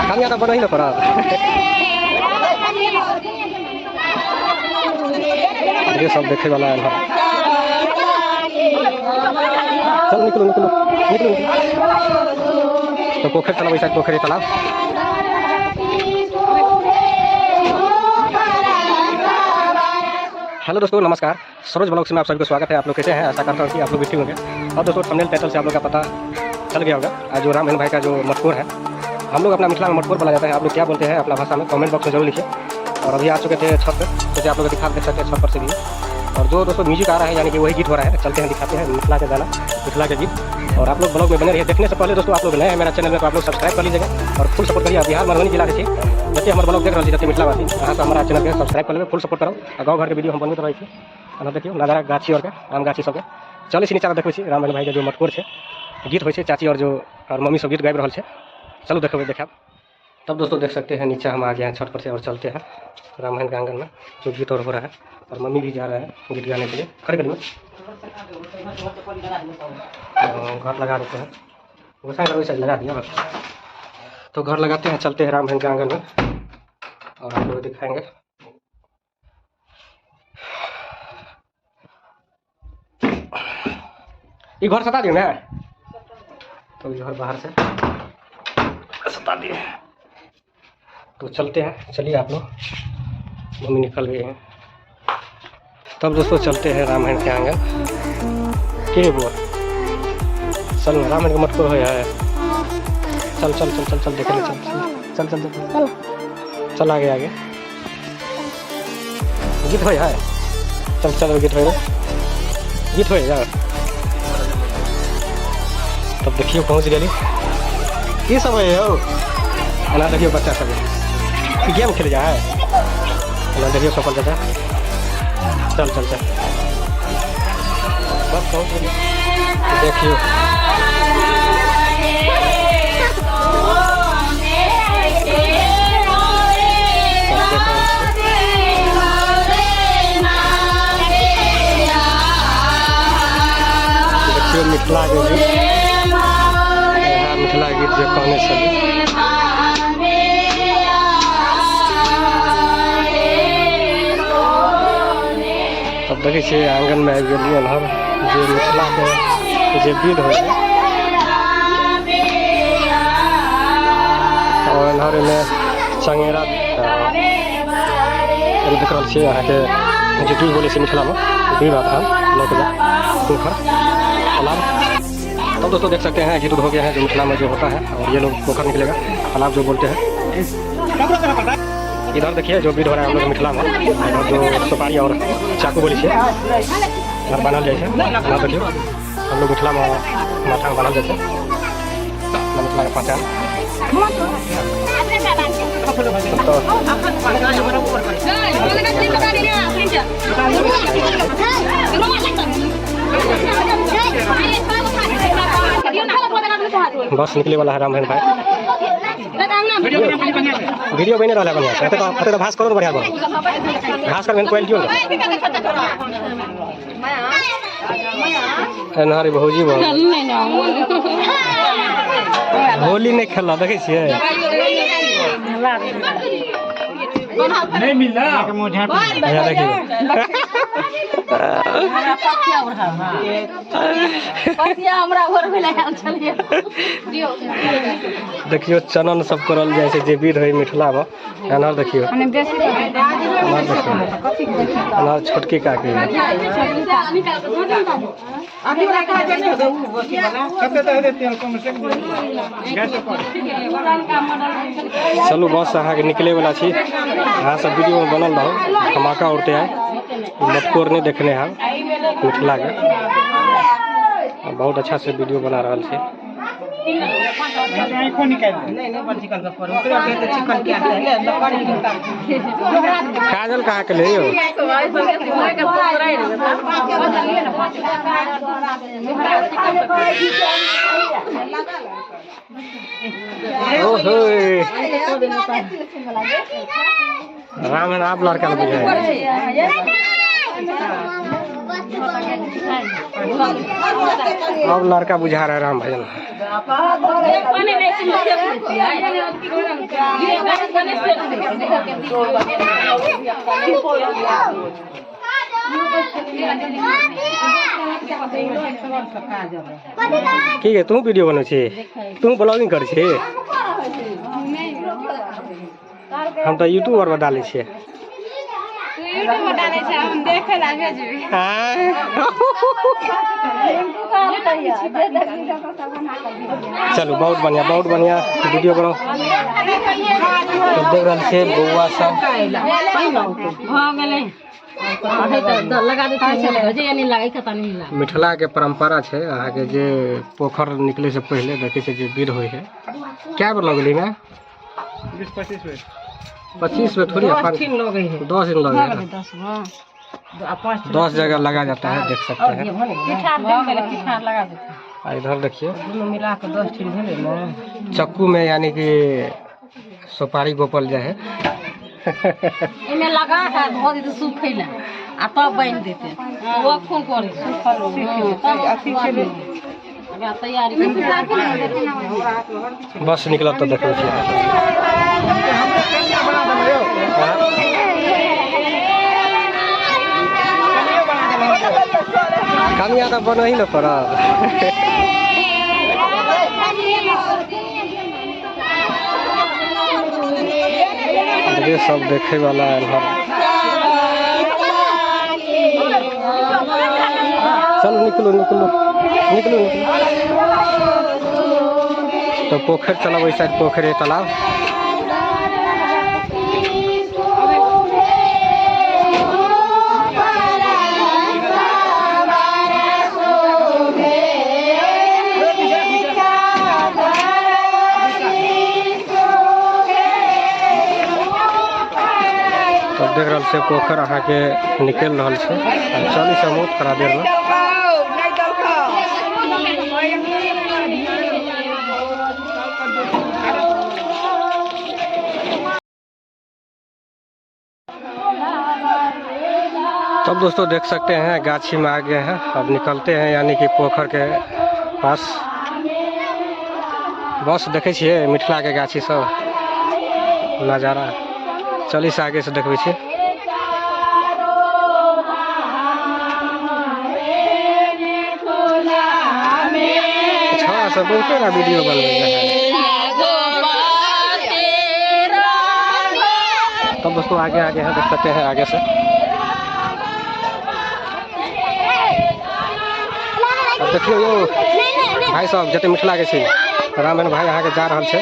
खानिया तो बनो ही ना पड़ा। ये सब देखे वाला है। चलो निकलो निकलो निकलो। तो पोखर तालाब वैसा पोखरी तालाब। हेलो दोस्तों नमस्कार, सरोज ब्लॉग्स में आप सभी को स्वागत है। आप लोग कैसे हैं? आशा करता हूँ कि आप लोग भी ठीक होंगे। और दोस्तों थंबनेल टाइटल से आप लोग का पता चल गया होगा, आज जो राम भाई का जो मटकोर है, हम लोग अपना मिथिला में मटकोर बोला जाता है। आप लोग क्या बोलते हैं अपना भाषा में कमेंट बॉक्स में जरूर लिखिए। और अभी आ चुके थे छत पर, जैसे आप लोग दिखा देख सकते हैं छत पर से भी। और जो दोस्तों म्यूजिक आ रहा है यानी कि वही गीत हो रहा है, चलते हैं दिखाते हैं मिथिला के गाना, मिथिला के गीत। और आप लोग ब्लॉग में बने रहिए। देखने से पहले दोस्तों आप लोग नए हैं मेरा चैनल में तो आप लोग सब्सक्राइब कर लीजिएगा और फुल सपोर्ट करिए। बिहार मधुबनी जिला से जैसे हमारे ब्लॉग देख रहे हैं, जैसे मिथिलावासी यहाँ से हमारा चैनल के सब्सक्राइब कर लेंगे, फुल सपोर्ट करो। और गाँव घर के वीडियो हम बनते रही थी। देखियो नजारा गाछी और आम गाछी सबके चल इसी नीचा देखै छी राम भाई के जो मटकोर है, गीत हो चाची और जो और मम्मी सब गीत गाबि रहा है। चलो देखो देखाब। तब दोस्तों देख सकते हैं नीचा हम आ गए हैं छत पर से और चलते हैं रामायण के आंगन में जो गीत और हो रहा है। और मम्मी भी जा रहा है गीत गाने के लिए। खड़े करिए, घर लगा देते हैं। वैसा वैसा लगा दिया तो घर लगाते हैं। चलते हैं रामायण के आंगन में और आप लोग दिखाएंगे। ये घर सता दिए ना, तो घर बाहर से सता दिए। तो चलते हैं, चलिए आप लोग। मम्मी निकल गए हैं। तब दोस्तों चलते हैं रामायण के आंगन। के बुआ चल रामायण का मटकोर है। चल चल चल चल चल देख ले। चल चल चल चल चल आगे आगे गीत हो है। चल चल गीत हो गीत हो यार। तब देखियो पहुँच गए। ये सब है हो ना, देखियो बच्चा सब गेम खेल जा है ना, देखियो सफल चाचा। चल चल चल बस पहुँच गए। देखियो देखियो मिथिला के गीत, मिथिला गीत जो कहने सब। तब देखै छियै आंगन में आबि गेलियै हम जे मिथिला के जे विध होइ छै। और एम्हर में चंगेरा देख रहल छियै अहाँके जे की बोलै छै मिथिला में विवाह धान लौट पोखर तालाब। तब दोस्तों देख सकते हैं गीत हो गया है जो मिथिला में जो होता है। और ये लोग पोखर निकलेगा तालाब जो बोलते हैं। इधर देखिए जो विध हो रहा है हम लोग मिथिला में। इधर जो सुपारी और चाकू बोली है इधर बनल जाए। इधर देखियो हम लोग मिथिला में माथा में बनल जाए मिथिला के पहचान। बस निकले वाला है रामायण भाई। वीडियो बने रहा है बढ़िया से। तो भास करो बढ़िया करो, घास कर क्वालिटी हो नारी भौजी होली नहीं खेला देखे छियै नहीं मिला देखियो चनन सब करल जाए छै जे विध है मिथिला में। एनहर देखियो एनहर छोटकी काकी। चलू बस अहाँ निकले वाला छी। अहाँ सब वीडियो में बनल रहो। धमाका उड़ते हैं मटकोर नहीं देखने हैं मिथिला के। बहुत अच्छा से वीडियो बना रहा है। काजल कहाँ के ले राम आप लड़का अब लड़का बुझा रहा है राम भजन। ठीक है, तू वीडियो बनो छे, तू ब्लॉगिंग कर छे, हम तो यूट्यूब पर डाले छे। यूट्यूब पर डाले छे, हम देखे ला भेजबे। चलो बहुत बढ़िया वीडियो बनाओ। तो देख रहा छे बउआ सब मिथिला के परंपरा छे अहाँ के जे पोखर निकले से पहले देखे छे जे विध होय है। क्या बेर लगली में 20-25 बेर 25 में थोड़ी 10 दिन लगे है 10 जगह लगा जाता है, देख सकते हैं। इधर देखिए मिला के 10 दिन भेले ना चक्कू में, यानी कि सुपारी गोपल जाए है। इमे लगा के धो दे सुखैला आ तब बांध देते वो खून करे सुखल तैयारी बस निकला तो देखो कमिया तो बनो ही न पड़ा। ये सब देखे वाला है। चलो निकलो निकलो निकलो निकलो। तो पोखर चला वही साइड, पोखर है तालाब। तो देख रहा से पोखर अहाँ के निकल रहा है। चली से बहुत खरा देर में तब दोस्तों देख सकते हैं गाछी में आ गए हैं। अब निकलते हैं यानी कि पोखर के पास। बस देखे छिए मिथिला के गाछी सब नजारा। चली से आगे से देखबे छी। अच्छा सब बहुत ना वीडियो बनवे है। तब दोस्तों आगे आगे हैं, देख सकते हैं आगे से। अब देखियो यो भाई साहब जते मिथिला के छी रामन भाई यहाँ के जा रहा है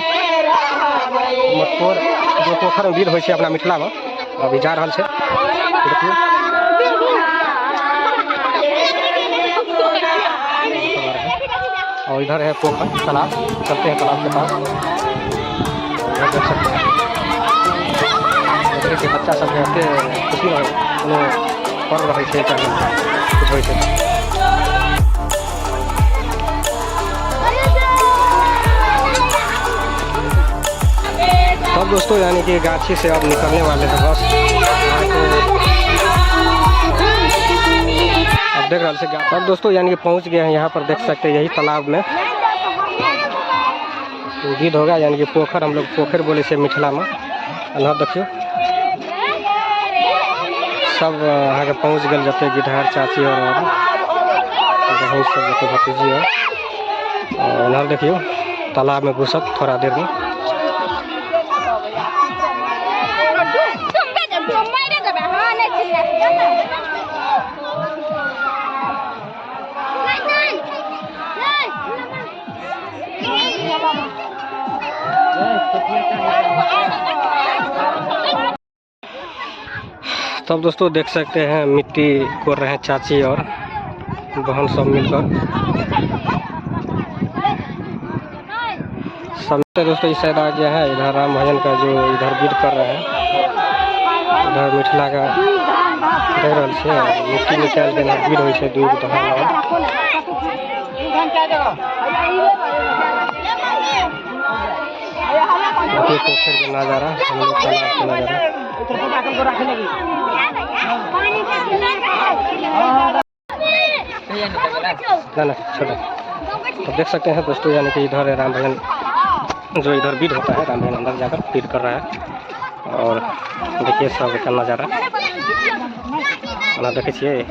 मटकोर जो पोखर में विध हो अपना मिथिला में, अभी जा रहा है। देखिए और इधर है पोखर तालाब। चलते हैं तालाब के पास। देख सकते हैं देखिए बच्चा सब रहते खुशी पढ़ रहे थे कुछ हो। तब दोस्तों यानी कि गाछी से अब निकलने वाले हैं बस। अब देख रहे से तब दोस्तों यानी कि पहुंच गए हैं यहाँ पर। देख सकते हैं यही तालाब में विध होगा, यानी कि पोखर हम लोग पोखर बोले से मिथिला में। अल्लाह देखियो सब यहाँ के पहुँच गए जते गिधार चाची और बहन सब जते भतीजी और अल्लाह देखियो तालाब में घुसत थोड़ा देर में। तब दोस्तों देख सकते हैं मिट्टी कोर रहे हैं चाची और बहन सब मिलकर। सब दोस्तों इस साइड आ गया है। इधर राम भजन का जो इधर विध कर रहे हैं, इधर मिथिला का देख रहा है मिट्टी निकाल के विध हो दूध दहा। पोखर के नजारा, हम लोग तालाब के नजारा। ना छोटा। तो देख सकते हैं दोस्तों यानी कि इधर राम भजन जो इधर बीट होता है, राम बहन अंदर जाकर बीट कर रहा है। और देखिए सब का नज़ारा देखिए।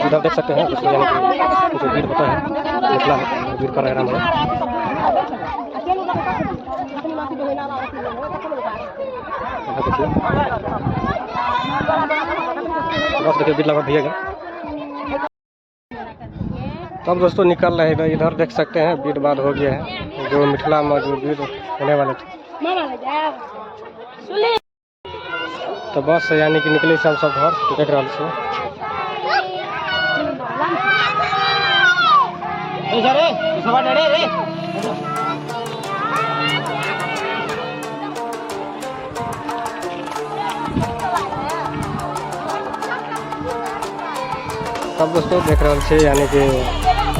इधर देख सकते हैं जो बीट होता है, मिथिला बीट कर रहे हैं राम बहन। बस देखिए बीट लगा दिएगा। तब दोस्तों निकल रहे हैं। इधर देख सकते हैं बीट बाद हो गया है, जो मिथिला में जो बीट होने वाले थे। तो बस यानी कि निकले सब घर देख रहा से। तब दोस्तों देख रहा से यानी कि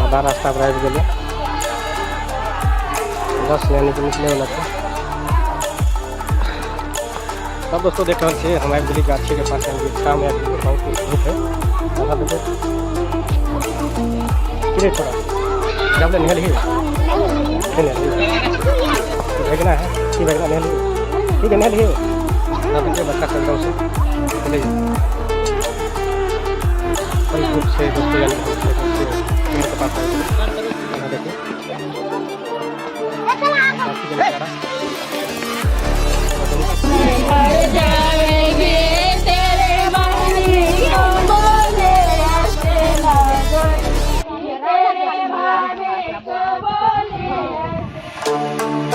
आधा रास्ता पर आबि गेल, बस यानी कि निकले वाला था। तब दोस्तों देख रहे थे हम आबि गेली गाछी के पास, यानी शाम में आबि गेली। बहुत धूप है, आधा देखो कि छोड़ा जब ले निकल ही भेजना है कि भेजना नहीं ठीक है नहीं बच्चे बच्चा चल रहा उसे चले बड़ी धूप से दोस्तों यानी पेड़ के पास देखिए।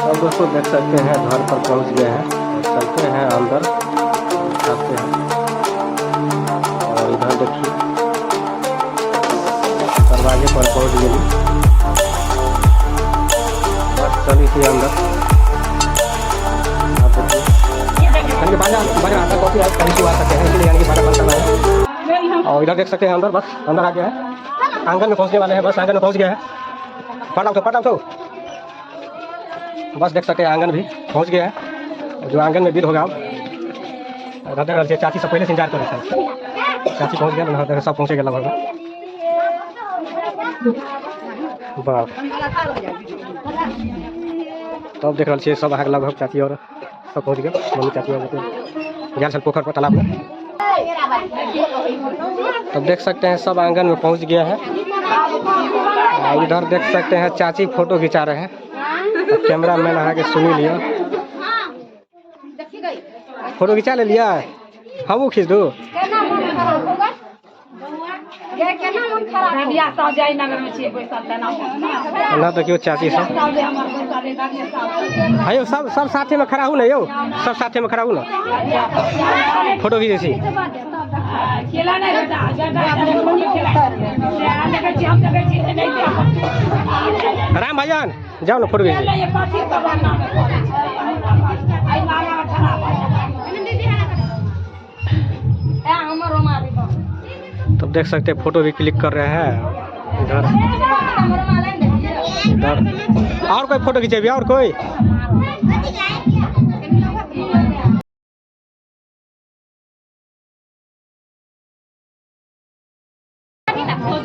अब दोस्तों देख सकते हैं घर पर पहुंच गए हैं, चलते हैं अंदर खाते हैं। और इधर देखिए दरवाजे पर पहुंच गए, बस चली थी अंदर। आप देखिए बाजार आता कॉफी आज कहीं आ सकते हैं, इसलिए यानी कि बाजार बंद करना है। और इधर देख सकते हैं अंदर, बस अंदर आ गया है, आंगन में पहुंचने वाले हैं। बस आंगन में पहुंच गया है, पटाओ तो बस देख सकते हैं आंगन भी पहुंच गया है। जो आंगन में बीट होगा चाची से पहले से इंतजार कर रहे थे। चाची पहुंच गया, सब पहुंचे गए लगभग। बाप तब देख रहे सब आगे लगभग चाची और सब पहुंच गए। मम्मी चाची और गया छल पोखर पर तालाब में। तब देख सकते हैं सब आंगन में पहुंच गया है। इधर देख सकते हैं चाची फोटो खिंचा रहे हैं, कैमरा मैन आ के सुनी लिया, फोटो खिंचा ले लिया। हम खींच दो ना तो क्यों चाची सब आयो सब साथे में खड़ा हूँ ना, यो सब साथे में खड़ा हूँ ना, फोटो खींचे सी। राम भाईजान जाओ ना फोटो खींचे। तब देख सकते हैं फोटो भी क्लिक कर रहे हैं। इधर और कोई फोटो खींचे भी, और कोई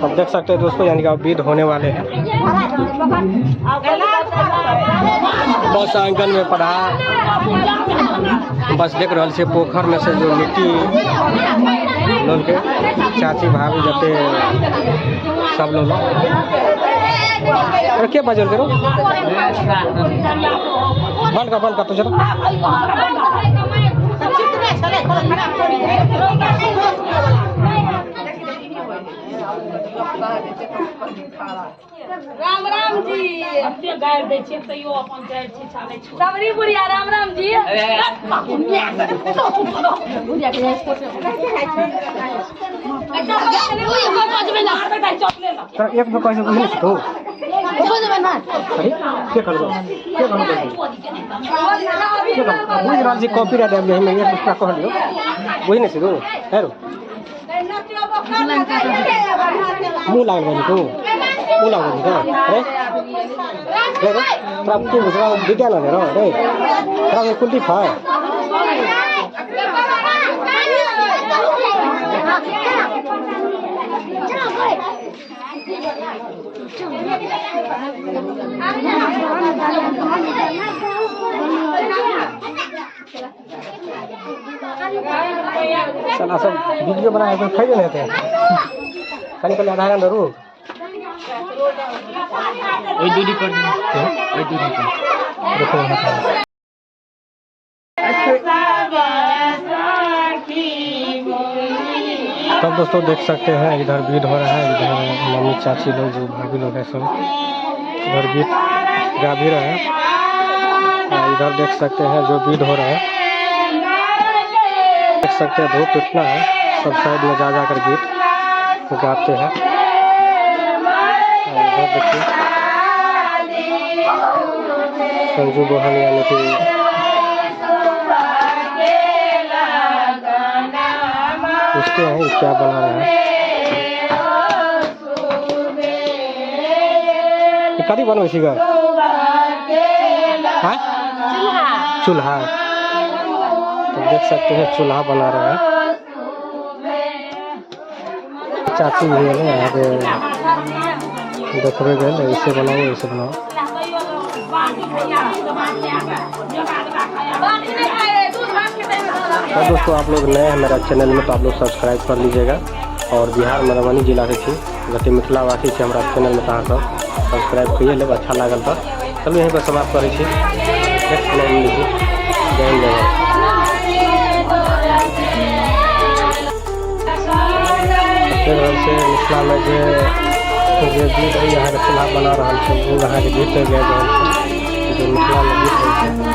अब देख सकते हैं दोस्तों यानी कि अब बीट होने वाले हैं। बस आंगन में पड़ा, बस देख रहा से पोखर में से जो मिट्टी लोग के चाची भाभी जाते सब लोग। अरे क्या बजल करो बंद कर तो चलो। राम राम जी गायर दे छै तैयो अपन जाय छै छाले छै सबरी बुढ़िया। राम राम जी बुढ़िया के सर एक दो कैसे मिल तो क्या कर दो बुझ रहा जी कॉपीराइट है में एक दूसरा कह दियो बुझ नहीं सिरो हेरो मुंह लागल बानी तू मुंह लागल बानी तो रे तब तू बुझरा विज्ञान है रे तब कुल्टी फा साला सब वीडियो बनाए तो खाई नहीं थे खाली पहले आधा घंटा रुक वही दूरी पर वही दूरी पर देखो यहाँ पे। तब दोस्तों देख सकते हैं इधर गीत हो रहा है, इधर मम्मी चाची लोग जो भाभी लोग हैं सब इधर गीत गा भी रहे हैं। इधर देख सकते हैं जो गीत हो रहा है, देख सकते हैं धूप इतना है, सब साइड में जा जाकर गीत गाते हैं। इधर देखिए संजू गोहन यानी कि पूछते हैं क्या बना रहे हैं। कभी बनो इसी का चूल्हा, तो देख सकते हैं चूल्हा बना रहे हैं। चाची भी है आगे देखबे गए ऐसे बनाओ ऐसे बनाओ। तो दोस्तों आप लोग नए हैं मेरा चैनल में तो आप लोग सब्सक्राइब कर लीजिएगा। और बिहार मधुबनी जिला से थी गति मिथिलावासी से हमारा चैनल में कहाँ सब सब्सक्राइब करिए, लोग अच्छा लागल तो चलो यहीं पर समाप्त करें। नेक्स्ट ब्लॉग में जय जय। से मिथिला में जे गीत यहाँ के चूल्हा बना रहा है वो यहाँ के गीत गए जो मिथिला में गीत है।